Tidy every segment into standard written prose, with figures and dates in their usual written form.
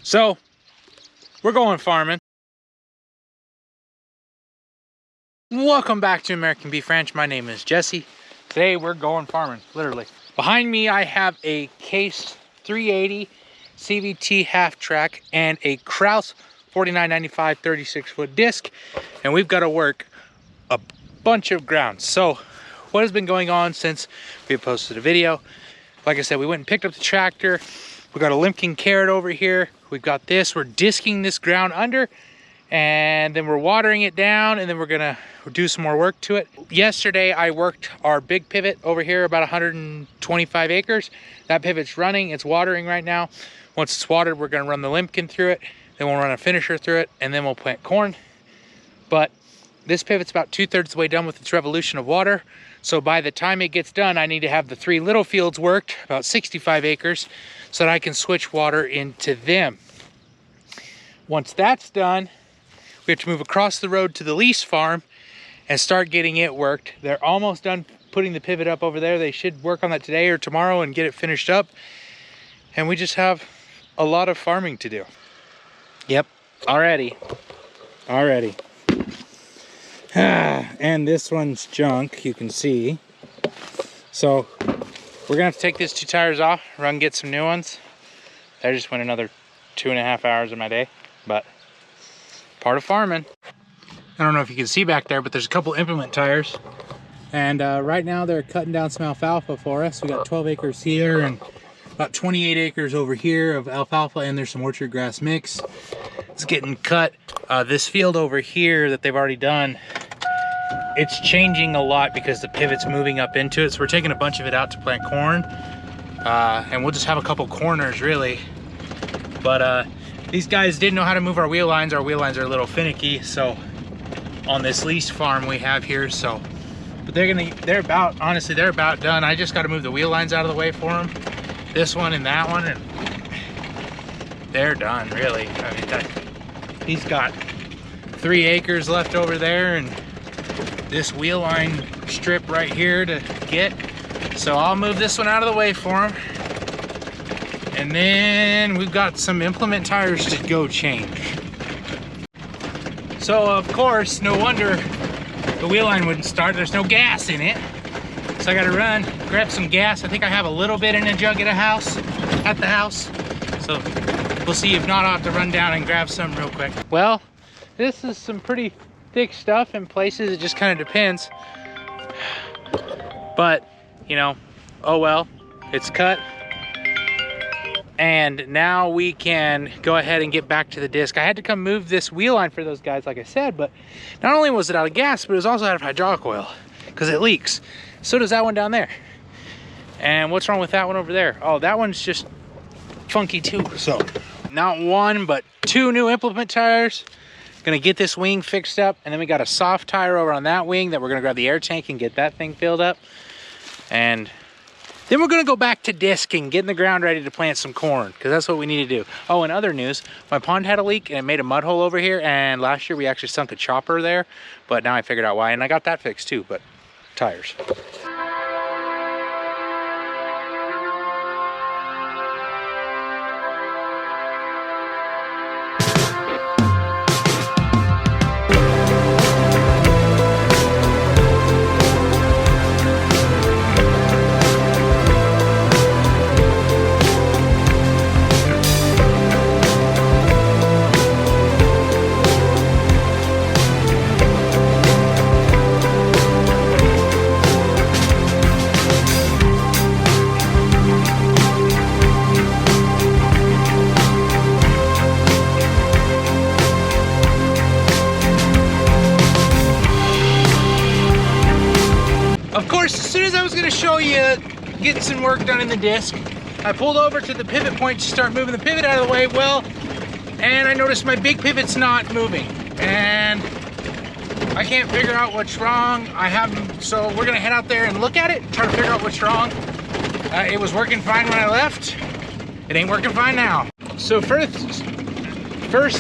So we're going farming. Welcome back to American Beef Ranch. My name is Jesse. Today we're going farming, literally. Behind me I have a Case 380 CVT half track and a Krause 4995 36-foot disc, and we've got to work a bunch of ground. So what has been going on since we posted a video? Like I said, we went and picked up the tractor. We got a Limpkin carrot over here. We've got this. We're disking this ground under, and then we're watering it down, and then we're gonna do some more work to it. Yesterday I worked our big pivot over here, about 125 acres. That pivot's running, it's watering right now. Once it's watered, we're gonna run the Limpkin through it, then we'll run a finisher through it, and then we'll plant corn. But this pivot's about 2/3 the way done with its revolution of water. So by the time it gets done, I need to have the 3 little fields worked, about 65 acres, so that I can switch water into them. Once that's done, we have to move across the road to the lease farm and start getting it worked. They're almost done putting the pivot up over there. They should work on that today or tomorrow and get it finished up. And we just have a lot of farming to do. Yep, already. And this one's junk, you can see. So we're gonna have to take these 2 tires off, run get some new ones. That just went another 2.5 hours of my day, but part of farming. I don't know if you can see back there, but there's a couple implement tires. And right now they're cutting down some alfalfa for us. We got 12 acres here and about 28 acres over here of alfalfa, and there's some orchard grass mix. It's getting cut. This field over here that they've already done, it's changing a lot because the pivot's moving up into it. So we're taking a bunch of it out to plant corn. And we'll just have a couple corners really. But these guys didn't know how to move our wheel lines. Our wheel lines are a little finicky. So on this lease farm we have here, so, but they're about done. I just got to move the wheel lines out of the way for them. This one and that one, and they're done really. I mean, he's got 3 acres left over there, and this wheel line strip right here to get. So I'll move this one out of the way for him. And then we've got some implement tires to go change. So of course, no wonder the wheel line wouldn't start. There's no gas in it. So I gotta run, grab some gas. I think I have a little bit in a jug at the house. So we'll see. If not, I'll have to run down and grab some real quick. Well, this is some pretty thick stuff in places. It just kind of depends. But, you know, oh well, it's cut. And now we can go ahead and get back to the disc. I had to come move this wheel line for those guys, like I said, but not only was it out of gas, but it was also out of hydraulic oil because it leaks. So does that one down there. And what's wrong with that one over there? Oh, that one's just funky too. So not 1, but 2 new implement tires. Gonna get this wing fixed up, and then we got a soft tire over on that wing that we're gonna grab the air tank and get that thing filled up. And then we're gonna go back to disking, getting the ground ready to plant some corn, because that's what we need to do. Oh, and other news, my pond had a leak and it made a mud hole over here, and last year we actually sunk a chopper there, but now I figured out why, and I got that fixed too. But tires. Of course, as soon as I was gonna show you getting some work done in the disc, I pulled over to the pivot point to start moving the pivot out of the way. Well, and I noticed my big pivot's not moving, and I can't figure out what's wrong. So we're gonna head out there and look at it, try to figure out what's wrong. It was working fine when I left. It ain't working fine now. So first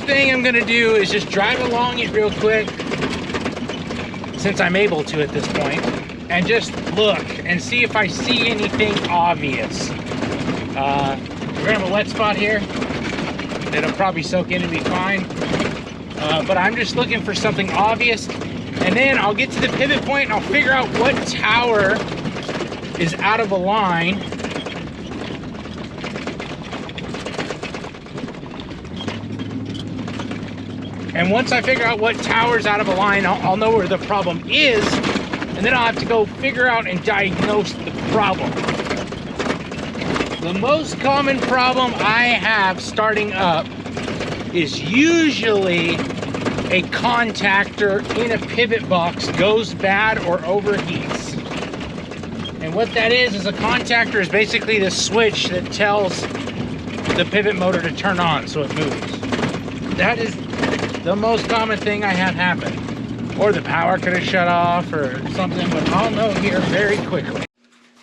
thing I'm gonna do is just drive along it real quick, since I'm able to at this point, and just look and see if I see anything obvious. We're gonna have a wet spot here. It'll probably soak in and be fine. But I'm just looking for something obvious. And then I'll get to the pivot point and I'll figure out what tower is out of line. And once I figure out what tower's out of line, I'll know where the problem is. And then I'll have to go figure out and diagnose the problem. The most common problem I have starting up is usually a contactor in a pivot box goes bad or overheats. And what that is a contactor is basically the switch that tells the pivot motor to turn on so it moves. That is the most common thing I have happen. Or the power could have shut off or something, but I'll know here very quickly.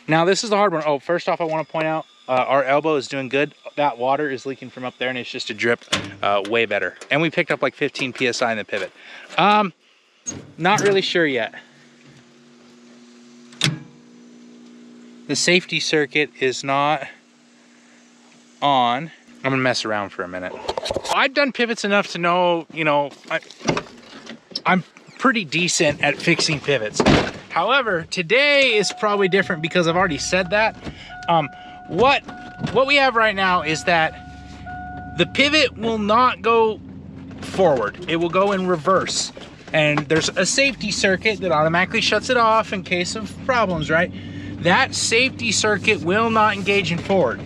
Now this is the hard one. Oh, first off, I want to point out our elbow is doing good. That water is leaking from up there and it's just a drip way better. And we picked up like 15 PSI in the pivot. Not really sure yet. The safety circuit is not on. I'm gonna mess around for a minute. I've done pivots enough to know, you know, I'm pretty decent at fixing pivots. However, today is probably different because I've already said that. What we have right now is that the pivot will not go forward. It will go in reverse. And there's a safety circuit that automatically shuts it off in case of problems, right? That safety circuit will not engage in forward.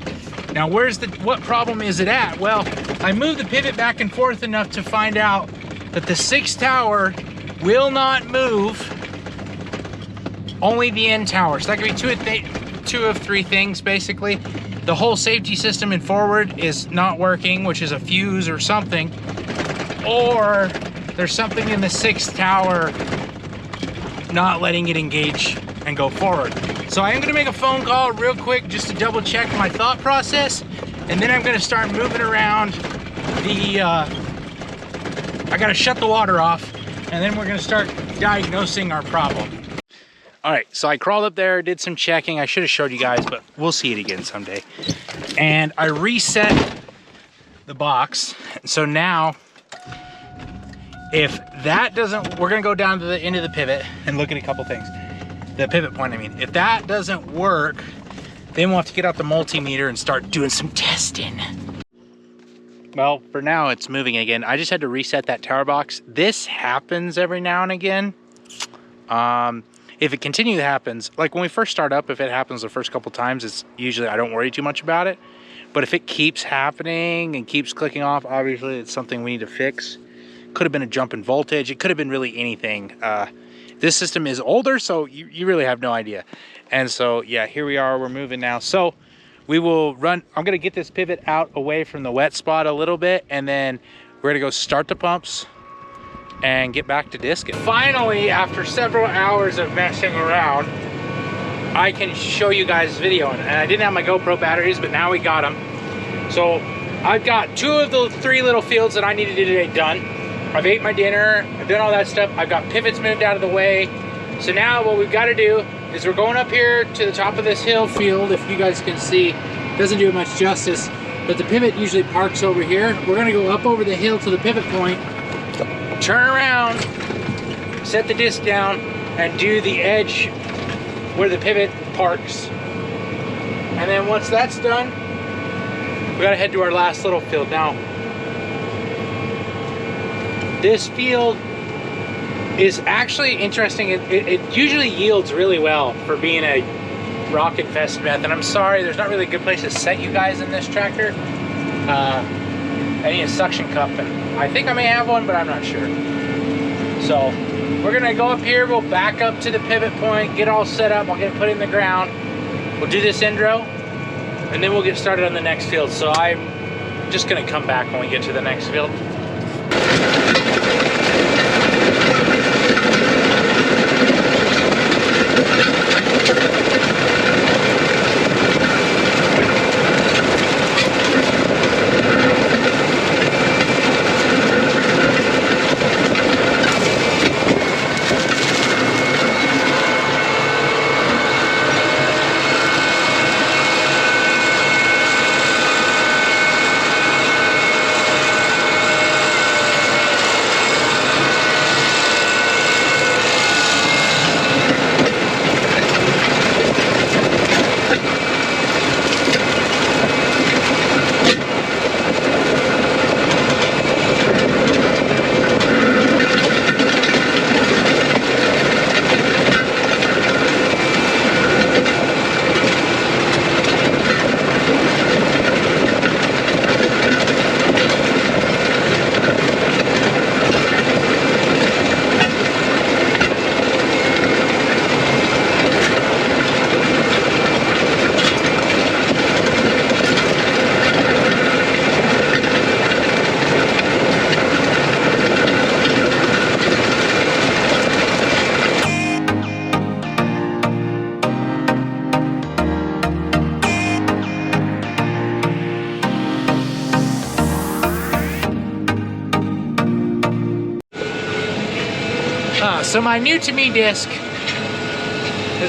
Now, what problem is it at? Well, I moved the pivot back and forth enough to find out that the 6th tower will not move, only the end tower. So that could be two of three things, basically. The whole safety system in forward is not working, which is a fuse or something, or there's something in the 6th tower not letting it engage and go forward. So I am gonna make a phone call real quick just to double check my thought process, and then I'm gonna start moving around I gotta shut the water off, and then we're gonna start diagnosing our problem. All right, so I crawled up there, did some checking. I should have showed you guys, but we'll see it again someday. And I reset the box. So now, if that doesn't, we're gonna go down to the end of the pivot and look at a couple things. The pivot point, I mean. If that doesn't work, then we'll have to get out the multimeter and start doing some testing. Well, for now it's moving again. I just had to reset that tower box. This happens every now and again. If it continues to happen, like when we first start up, if it happens the first couple times, it's usually, I don't worry too much about it. But if it keeps happening and keeps clicking off, obviously it's something we need to fix. Could have been a jump in voltage. It could have been really anything. This system is older, so you really have no idea. And so, yeah, here we are, we're moving now. So we will run, I'm gonna get this pivot out away from the wet spot a little bit, and then we're gonna go start the pumps and get back to discing. Finally, after several hours of messing around, I can show you guys video. And I didn't have my GoPro batteries, but now we got them. So I've got 2 of the 3 little fields that I needed today done. I've ate my dinner, I've done all that stuff. I've got pivots moved out of the way. So now what we've got to do is we're going up here to the top of this hill field. If you guys can see, it doesn't do it much justice, but the pivot usually parks over here. We're gonna go up over the hill to the pivot point, turn around, set the disc down, and do the edge where the pivot parks. And then once that's done, we gotta head to our last little field. Now, this field is actually interesting. It usually yields really well for being a rock infested method. I'm sorry, there's not really a good place to set you guys in this tractor. I need a suction cup, and I think I may have one, but I'm not sure. So we're gonna go up here, we'll back up to the pivot point, get all set up, I'll get it put in the ground. We'll do this end row, and then we'll get started on the next field. So I'm just gonna come back when we get to the next field. So my new to me disc,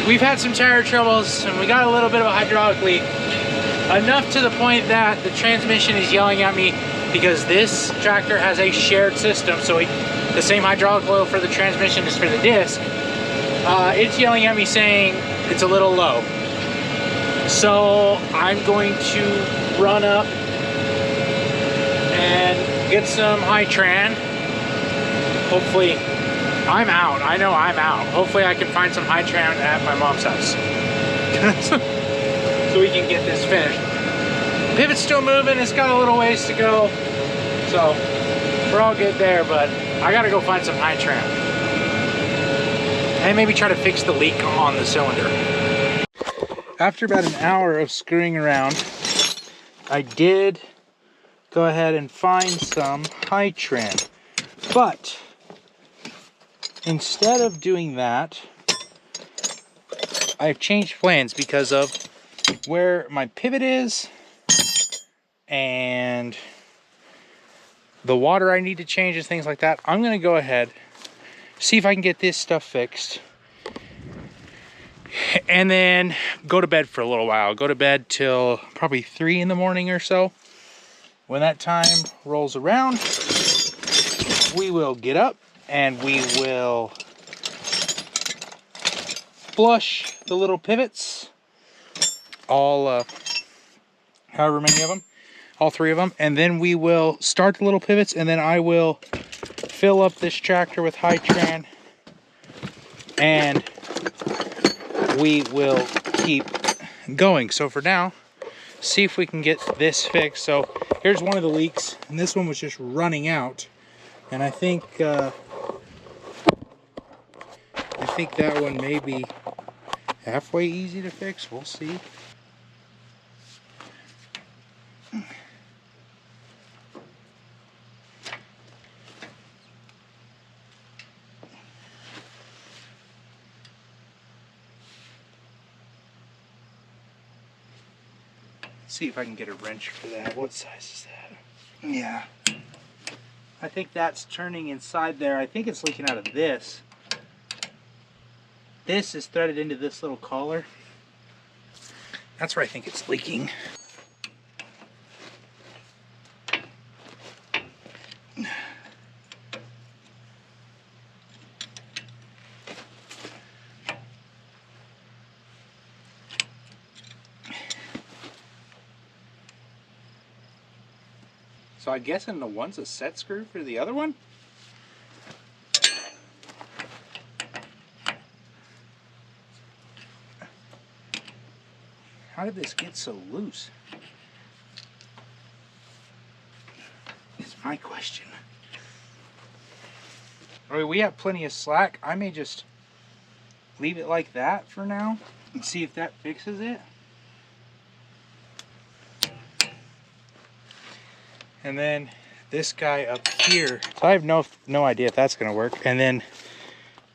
we've had some tire troubles and we got a little bit of a hydraulic leak. Enough to the point that the transmission is yelling at me because this tractor has a shared system. So the same hydraulic oil for the transmission is for the disc. It's yelling at me saying it's a little low. So I'm going to run up and get some Patron. Hopefully, I'm out. I know I'm out. Hopefully I can find some Patron at my mom's house. So we can get this finished. Pivot's still moving. It's got a little ways to go. So we're all good there, but I gotta go find some Patron. And maybe try to fix the leak on the cylinder. After about an hour of screwing around, I did go ahead and find some Patron. But instead of doing that, I've changed plans because of where my pivot is and the water I need to change and things like that. I'm going to go ahead, see if I can get this stuff fixed, and then go to bed for a little while. Go to bed till probably 3 in the morning or so. When that time rolls around, we will get up and we will flush the little pivots, all however many of them, all 3 of them, and then we will start the little pivots, and then I will fill up this tractor with Patron, and we will keep going. So for now, see if we can get this fixed. So here's one of the leaks, and this one was just running out, and I think that one may be halfway easy to fix. We'll see. See if I can get a wrench for that. What size is that? Yeah. I think that's turning inside there. I think it's leaking out of this. This is threaded into this little collar. That's where I think it's leaking. So I'm guessing the one's a set screw for the other one? How did this get so loose? Is my question. I mean, we have plenty of slack. I may just leave it like that for now and see if that fixes it. And then this guy up here. So I have no idea if that's gonna work. And then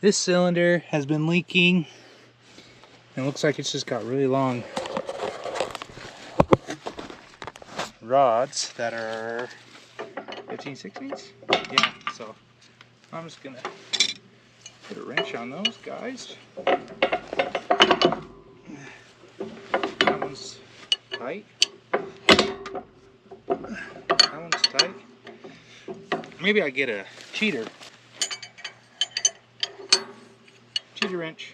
this cylinder has been leaking. And it looks like it's just got really long rods that are 15/16. Yeah, so I'm just gonna put a wrench on those guys. That one's tight. That one's tight. Maybe I get a cheater wrench.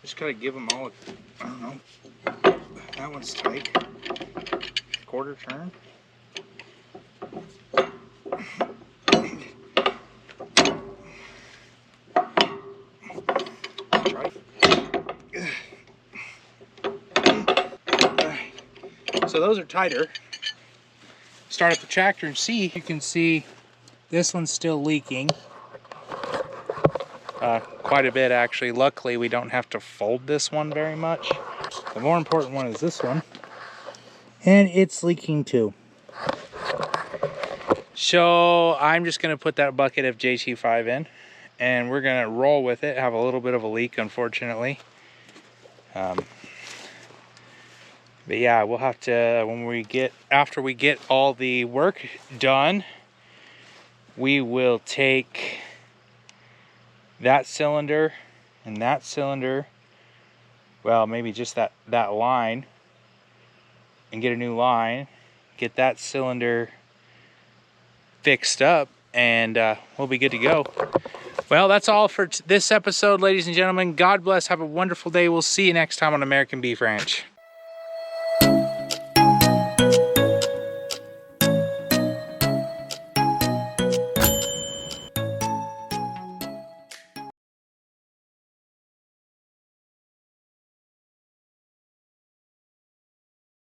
Just gotta give them all I don't know. That one's tight. Quarter turn. So those are tighter. Start up the tractor and see. You can see this one's still leaking. Quite a bit actually. Luckily we don't have to fold this one very much. The more important one is this one. And it's leaking too. So I'm just going to put that bucket of JT5 in. And we're going to roll with it. Have a little bit of a leak unfortunately. But yeah, we'll have to, after we get all the work done, we will take that cylinder and that cylinder, well, maybe just that line, and get a new line, get that cylinder fixed up, and we'll be good to go. Well, that's all for this episode, ladies and gentlemen. God bless. Have a wonderful day. We'll see you next time on American Beef Ranch.